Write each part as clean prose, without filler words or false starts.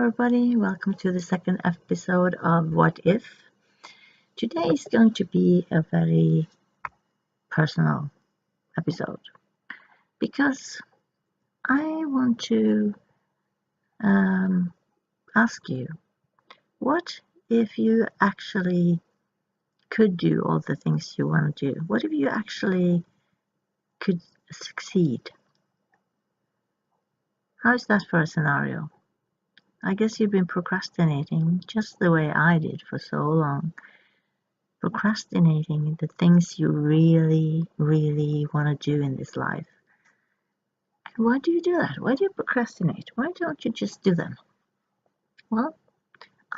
everybody, welcome to the second episode of What If. Today is going to be a very personal episode because I want to ask you, what if you actually could do all the things you want to do? What if you actually could succeed? How is that for a scenario? I guess you've been procrastinating just the way I did for so long. Procrastinating the things you really, really want to do in this life. And why do you do that? Why do you procrastinate? Why don't you just do them? Well,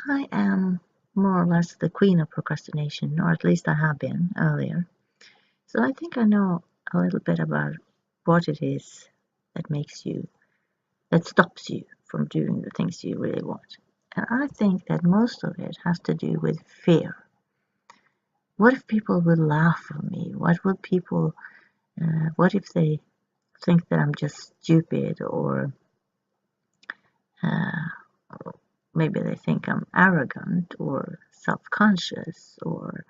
I am more or less the queen of procrastination, or at least I have been earlier. So I think I know a little bit about what it is that stops you from doing the things you really want. And I think that most of it has to do with fear. What if people will laugh at me? What if they think that I'm just stupid, or maybe they think I'm arrogant or self-conscious or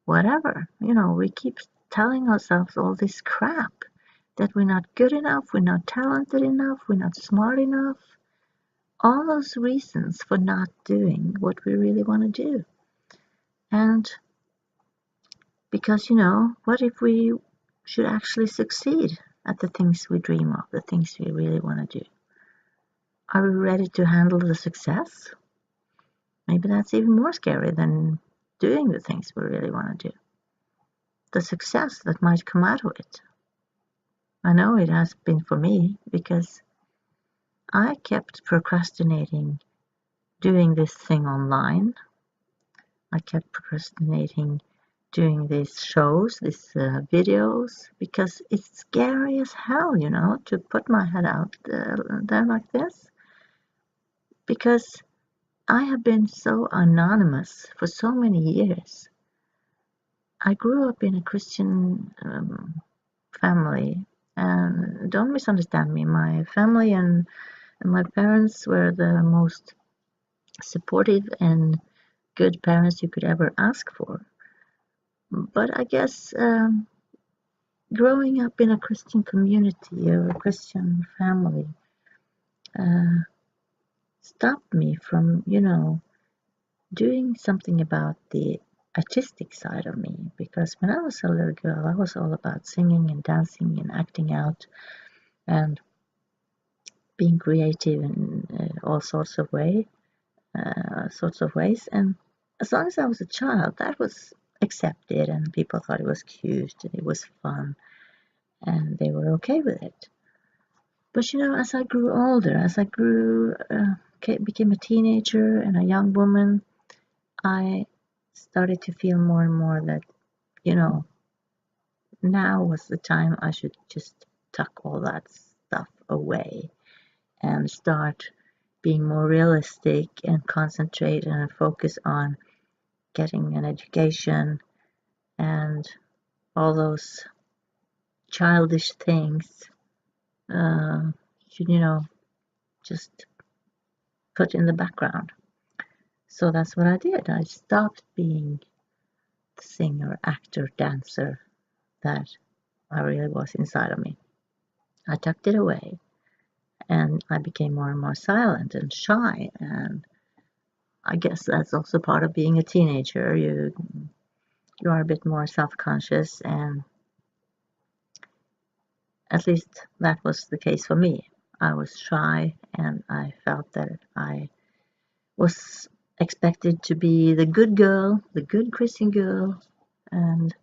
whatever. We keep telling ourselves all this crap that we're not good enough, we're not talented enough, we're not smart enough. All those reasons for not doing what we really want to do. And because, what if we should actually succeed at the things we dream of, the things we really want to do? Are we ready to handle the success? Maybe that's even more scary than doing the things we really want to do. The success that might come out of it. I know it has been for me, because I kept procrastinating doing this thing online. I kept procrastinating doing these shows, these videos, because it's scary as hell, to put my head out there like this. Because I have been so anonymous for so many years. I grew up in a Christian family, and don't misunderstand me. My family and my parents were the most supportive and good parents you could ever ask for. But I guess growing up in a Christian community or a Christian family stopped me from, doing something about the artistic side of me. Because when I was a little girl, I was all about singing and dancing and acting out and being creative in all sorts of ways. And as long as I was a child, that was accepted, and people thought it was cute and it was fun, and they were okay with it. But as I grew older, became a teenager and a young woman, I started to feel more and more that, now was the time I should just tuck all that stuff away and start being more realistic and concentrate and focus on getting an education and all those childish things should, just put in the background. So that's what I did. I stopped being the singer, actor, dancer that I really was inside of me. I tucked it away, and I became more and more silent and shy. And I guess that's also part of being a teenager. You are a bit more self-conscious, and at least that was the case for me. I was shy, and I felt that I was expected to be the good girl, the good Christian girl, and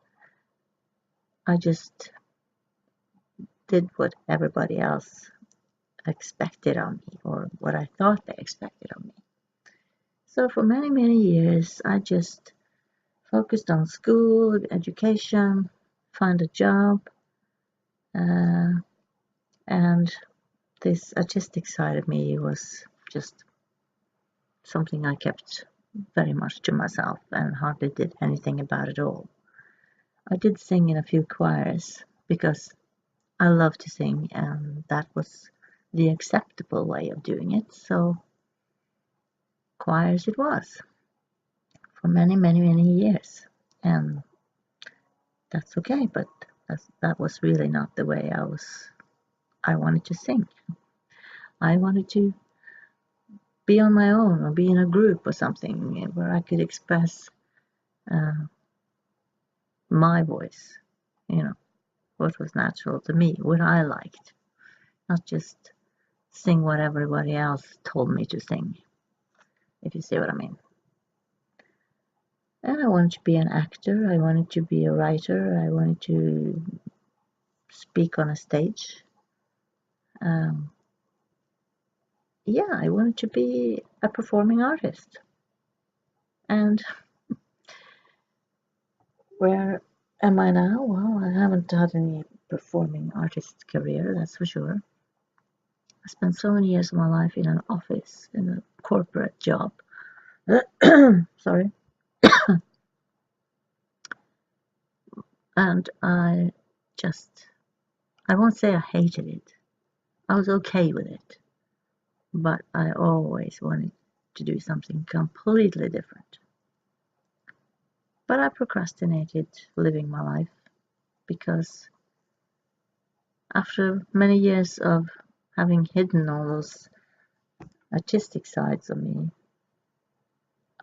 I just did what everybody else expected of me, or what I thought they expected of me. So for many, many years, I just focused on school, education, find a job, and this artistic side of me was just something I kept very much to myself and hardly did anything about it all. I did sing in a few choirs because I love to sing, and that was the acceptable way of doing it. So choirs it was for many, many, many years. And that's okay, but that was really not the way I wanted to sing. I wanted to be on my own or be in a group or something where I could express uh, my voice, you know, what was natural to me, what I liked, not just sing what everybody else told me to sing, if you see what I mean. And I wanted to be an actor, I wanted to be a writer, I wanted to speak on a stage. Um, yeah, I wanted to be a performing artist. And where am I now? Well, I haven't had any performing artist career, that's for sure. I spent so many years of my life in an office, in a corporate job. Sorry. And I won't say I hated it. I was okay with it. But I always wanted to do something completely different. But I procrastinated living my life because after many years of having hidden all those artistic sides of me,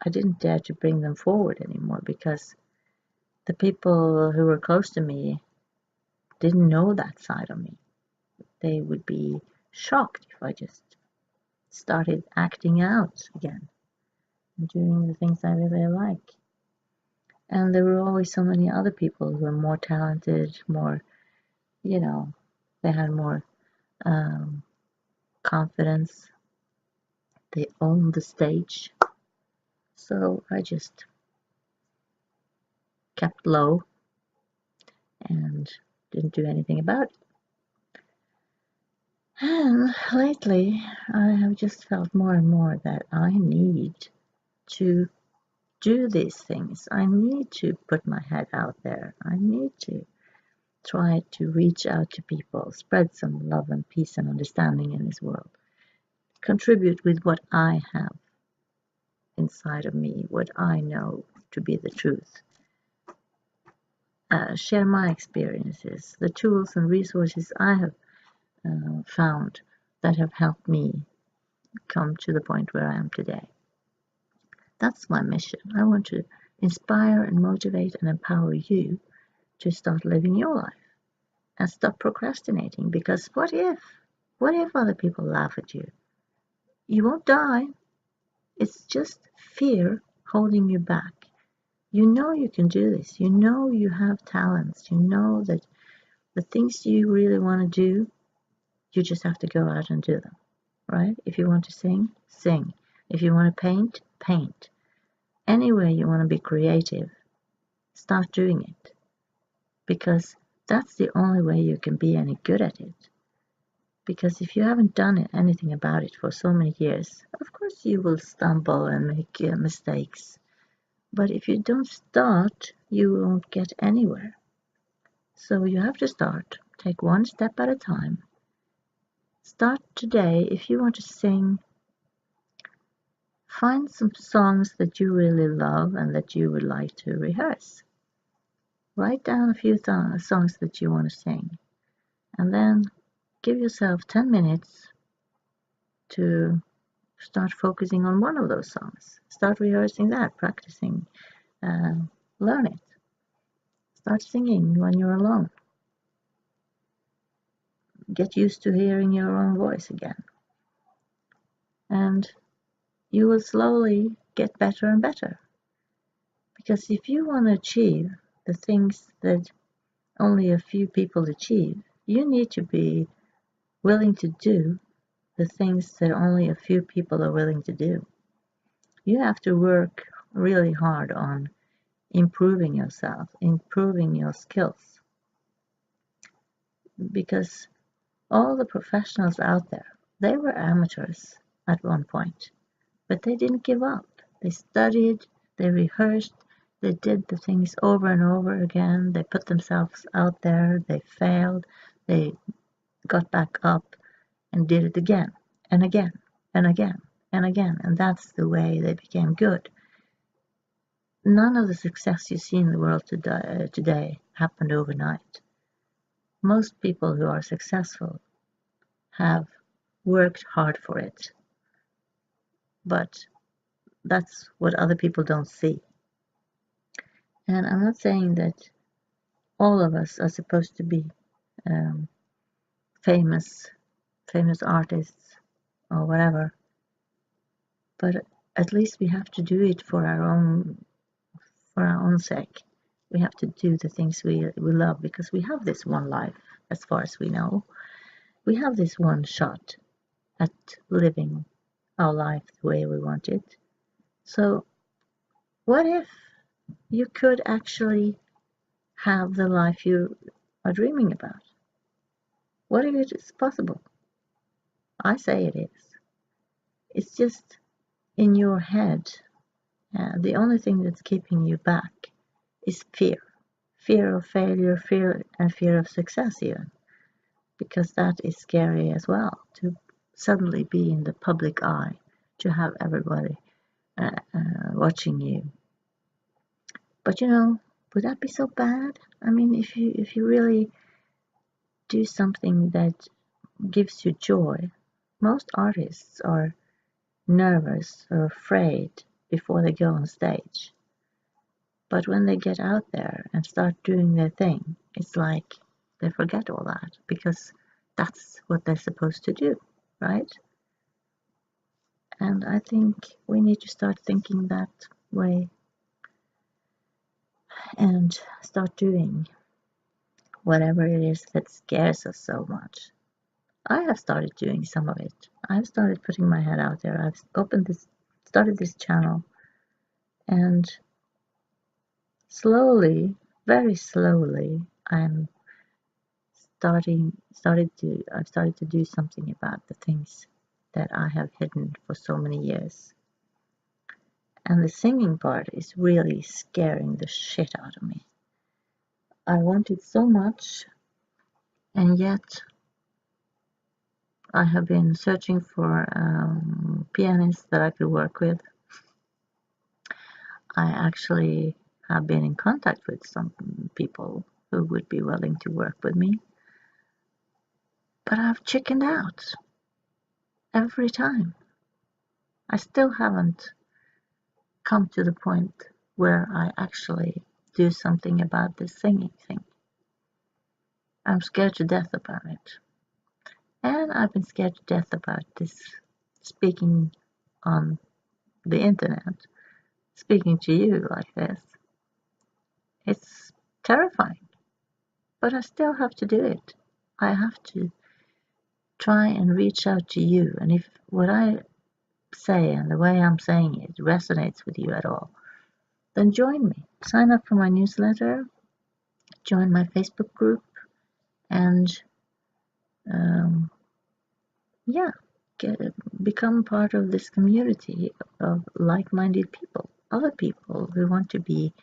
I didn't dare to bring them forward anymore because the people who were close to me didn't know that side of me. They would be shocked if I just started acting out again and doing the things I really like. And there were always so many other people who were more talented, more, you know, they had more um, confidence. They owned the stage. So I just kept low and didn't do anything about it. And lately, I have just felt more and more that I need to do these things. I need to put my head out there. I need to try to reach out to people, spread some love and peace and understanding in this world, contribute with what I have inside of me, what I know to be the truth. Share my experiences, the tools and resources I have found that have helped me come to the point where I am today. That's my mission. I want to inspire and motivate and empower you to start living your life and stop procrastinating, because what if other people laugh at you? You won't die. It's just fear holding you back. You know you can do this. You know you have talents. You know that the things you really want to do, you just have to go out and do them, right? If you want to sing, sing. If you want to paint, paint. Anyway you want to be creative, start doing it. Because that's the only way you can be any good at it. Because if you haven't done anything about it for so many years, of course you will stumble and make mistakes. But if you don't start, you won't get anywhere. So you have to start. Take one step at a time. Start today. If you want to sing, find some songs that you really love and that you would like to rehearse. Write down a few songs that you want to sing. And then give yourself 10 minutes to start focusing on one of those songs. Start rehearsing that, practicing, learn it. Start singing when you're alone. Get used to hearing your own voice again. And you will slowly get better and better. Because if you want to achieve the things that only a few people achieve, you need to be willing to do the things that only a few people are willing to do. You have to work really hard on improving yourself, improving your skills. Because all the professionals out there, they were amateurs at one point, but they didn't give up. They studied, they rehearsed, they did the things over and over again. They put themselves out there, they failed, they got back up and did it again and again and again. and again, and that's the way they became good. None of the success you see in the world today happened overnight. Most people who are successful have worked hard for it, but that's what other people don't see. And I'm not saying that all of us are supposed to be um, famous artists or whatever, but at least we have to do it for our own sake. We have to do the things we love, because we have this one life, as far as we know. We have this one shot at living our life the way we want it. So what if you could actually have the life you are dreaming about? What if it is possible? I say it is. It's just in your head. The only thing that's keeping you back is fear. Fear of failure, fear of success even. Because that is scary as well, to suddenly be in the public eye, to have everybody watching you. But would that be so bad? I mean, if you really do something that gives you joy, most artists are nervous or afraid before they go on stage. But when they get out there and start doing their thing, it's like they forget all that, because that's what they're supposed to do, right? And I think we need to start thinking that way and start doing whatever it is that scares us so much. I have started doing some of it. I've started putting my head out there. I've started this channel, and slowly, very slowly, I've started to do something about the things that I have hidden for so many years. And the singing part is really scaring the shit out of me. I want it so much, and yet I have been searching for pianists that I could work with. I actually have been in contact with some people who would be willing to work with me, but I've chickened out every time. I still haven't come to the point where I actually do something about this singing thing. I'm scared to death about it. And I've been scared to death about this speaking on the internet, speaking to you like this. It's terrifying, but I still have to do it. I have to try and reach out to you. And if what I say and the way I'm saying it resonates with you at all, then join me. Sign up for my newsletter, join my Facebook group, and yeah, become part of this community of like-minded people, other people who want to be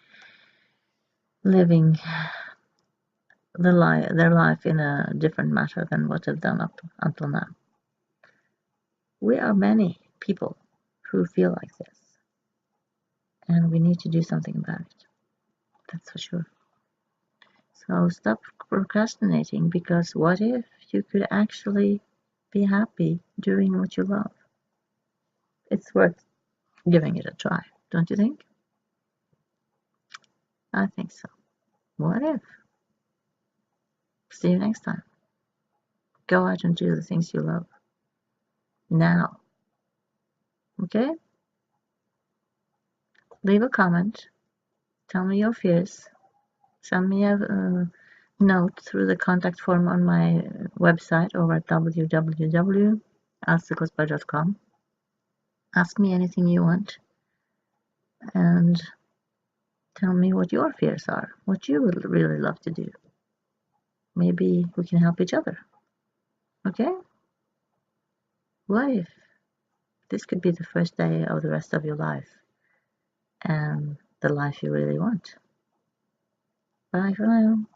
living their life in a different manner than what they've done up until now. We are many people who feel like this, and we need to do something about it. That's for sure. So stop procrastinating, because what if you could actually be happy doing what you love? It's worth giving it a try, don't you think? I think so. What if? See you next time. Go out and do the things you love now. Okay? Leave a comment. Tell me your fears. Send me a note through the contact form on my website over at www.astagosberg.com. Ask me anything you want, and tell me what your fears are, what you would really love to do. Maybe we can help each other. Okay? What if this could be the first day of the rest of your life, and the life you really want? Bye for now.